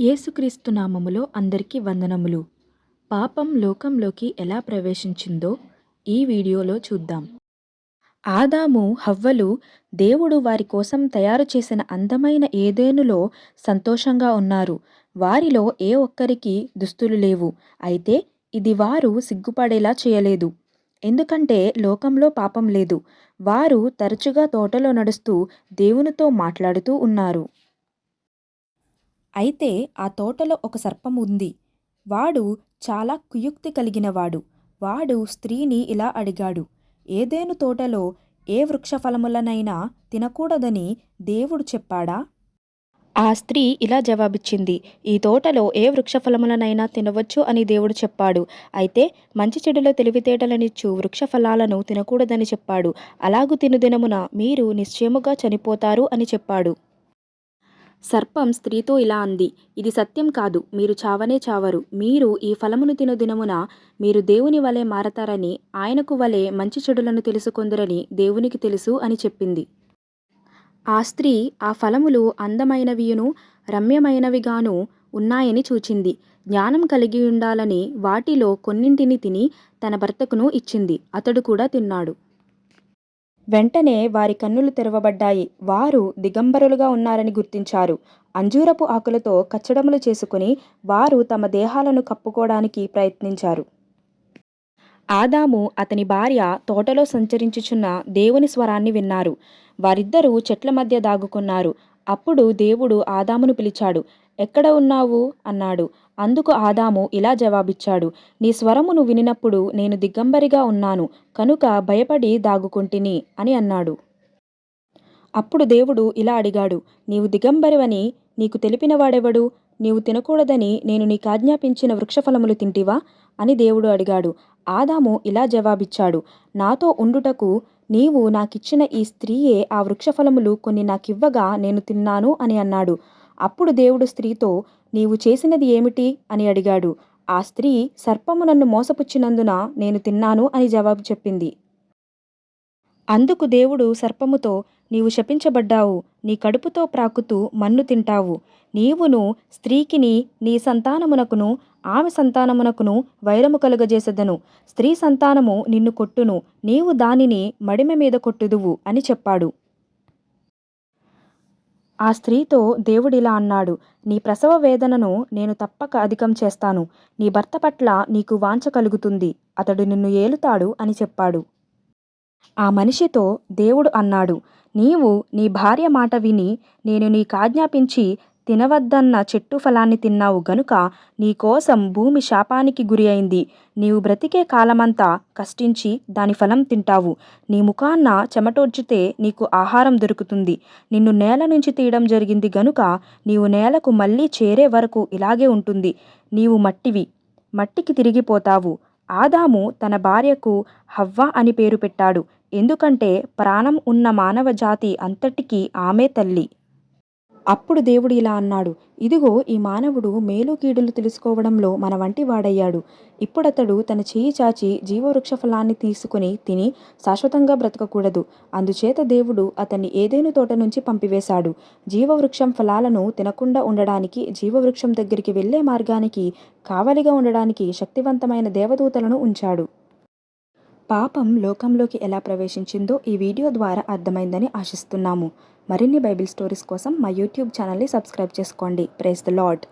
యేసుక్రీస్తు నామములో అందరికీ వందనములు. పాపం లోకంలోకి ఎలా ప్రవేశించిందో ఈ వీడియోలో చూద్దాం. ఆదాము, హవ్వలు దేవుడు వారి కోసం తయారు చేసిన అందమైన ఏదెనులో సంతోషంగా ఉన్నారు. వారిలో ఏ ఒక్కరికి దుస్తులు లేవు. అయితే ఇది వారు సిగ్గుపడేలా చేయలేదు. ఎందుకంటే లోకంలో పాపం లేదు. వారు తరచుగా తోటలో నడుస్తూ దేవునితో మాట్లాడుతూ ఉన్నారు. అయితే ఆ తోటలో ఒక సర్పం ఉంది. వాడు చాలా కుయుక్తి కలిగినవాడు. వాడు స్త్రీని ఇలా అడిగాడు, ఏదెను తోటలో ఏ వృక్షఫలములనైనా తినకూడదని దేవుడు చెప్పాడా? ఆ స్త్రీ ఇలా జవాబిచ్చింది, ఈ తోటలో ఏ వృక్షఫలములనైనా తినవచ్చు అని దేవుడు చెప్పాడు. అయితే మంచి చెడుల తెలివితేటలనిచ్చు వృక్షఫలాలను తినకూడదని చెప్పాడు. అలాగు తినుదినమున మీరు నిశ్చయముగా చనిపోతారు అని చెప్పాడు. సర్పం స్త్రీతో ఇలా అంది, ఇది సత్యం కాదు. మీరు చావనే చావరు. మీరు ఈ ఫలమును తిను దినమున మీరు దేవుని వలె మారతారని, ఆయనకు వలె మంచి చెడులను తెలుసుకొందురని దేవునికి తెలుసు అని చెప్పింది. ఆ స్త్రీ ఆ ఫలములు అందమైనవియును రమ్యమైనవిగాను ఉన్నాయని చూచింది. జ్ఞానం కలిగి ఉండాలని వాటిలో కొన్నింటిని తిని తన భర్తకును ఇచ్చింది. అతడు కూడా తిన్నాడు. వెంటనే వారి కన్నులు తెరవబడ్డాయి. వారు దిగంబరులుగా ఉన్నారని గుర్తించారు. అంజూరపు ఆకులతో కచ్చడములు చేసుకుని వారు తమ దేహాలను కప్పుకోవడానికి ప్రయత్నించారు. ఆదాము అతని భార్య తోటలో సంచరించుచున్న దేవుని స్వరాన్ని విన్నారు. వారిద్దరూ చెట్ల మధ్య దాగుకున్నారు. అప్పుడు దేవుడు ఆదామును పిలిచాడు. ఎక్కడ ఉన్నావు అన్నాడు. అందుకు ఆదాము ఇలా జవాబిచ్చాడు, నీ స్వరమును వినినప్పుడు నేను దిగంబరిగా ఉన్నాను, కనుక భయపడి దాగుకొంటిని అని అన్నాడు. అప్పుడు దేవుడు ఇలా అడిగాడు, నీవు దిగంబరివని నీకు తెలిపినవాడెవడు? నీవు తినకూడదని నేను నీకాజ్ఞాపించిన వృక్షఫలములు తింటివా అని దేవుడు అడిగాడు. ఆదాము ఇలా జవాబిచ్చాడు, నాతో ఉండుటకు నీవు నాకిచ్చిన ఈ స్త్రీయే ఆ వృక్షఫలములు కొన్ని నాకివ్వగా నేను తిన్నాను అని అన్నాడు. అప్పుడు దేవుడు స్త్రీతో, నీవు చేసినది ఏమిటి అని అడిగాడు. ఆ స్త్రీ, సర్పము నన్ను మోసపుచ్చినందున నేను తిన్నాను అని జవాబు చెప్పింది. అందుకు దేవుడు సర్పముతో, నీవు శపించబడ్డావు, నీ కడుపుతో ప్రాకుతూ మన్ను తింటావు. నీవును స్త్రీకిని నీ సంతానమునకును ఆమె సంతానమునకును వైరము కలుగజేసెదను. స్త్రీ సంతానము నిన్ను కొట్టును, నీవు దానిని మడిమె మీద కొట్టుదువు అని చెప్పాడు. ఆ స్త్రీతో దేవుడిలా అన్నాడు, నీ ప్రసవ వేదనను నేను తప్పక అధికం చేస్తాను. నీ భర్త పట్ల నీకు వాంఛ కలుగుతుంది. అతడు నిన్ను ఏలుతాడు అని చెప్పాడు. ఆ మనిషితో దేవుడు అన్నాడు, నీవు నీ భార్య మాట విని నేను నీకాజ్ఞాపించి తినవద్దన్న చెట్టు ఫలాన్ని తిన్నావు గనుక నీ కోసం భూమి శాపానికి గురి అయింది. నీవు బ్రతికే కాలమంతా కష్టించి దాని ఫలం తింటావు. నీ ముఖాన్న చెమటోడ్చితే నీకు ఆహారం దొరుకుతుంది. నిన్ను నేల నుంచి తీయడం జరిగింది గనుక నీవు నేలకు మళ్ళీ చేరే వరకు ఇలాగే ఉంటుంది. నీవు మట్టివి, మట్టికి తిరిగిపోతావు. ఆదాము తన భార్యకు హవ్వ అని పేరు పెట్టాడు. ఎందుకంటే ప్రాణం ఉన్న మానవ జాతి అంతటికీ ఆమె తల్లి. అప్పుడు దేవుడు ఇలా అన్నాడు, ఇదిగో ఈ మానవుడు మేలు కీడులు తెలుసుకోవడంలో మన వంటి వాడయ్యాడు. ఇప్పుడతడు తన చెయ్యి చాచి జీవవృక్ష ఫలాన్ని తీసుకుని తిని శాశ్వతంగా బ్రతకకూడదు. అందుచేత దేవుడు అతన్ని ఏదెను తోట నుంచి పంపివేశాడు. జీవవృక్షం ఫలాలను తినకుండా ఉండడానికి, జీవవృక్షం దగ్గరికి వెళ్లే మార్గానికి కావలిగా ఉండడానికి శక్తివంతమైన దేవదూతలను ఉంచాడు. పాపం లోకంలోకి ఎలా ప్రవేశించిందో ఈ వీడియో ద్వారా అర్థమైందని ఆశిస్తున్నాము. మరిన్ని బైబిల్ స్టోరీస్ కోసం మా యూట్యూబ్ ఛానల్ని సబ్స్క్రైబ్ చేసుకోండి. Praise the lord.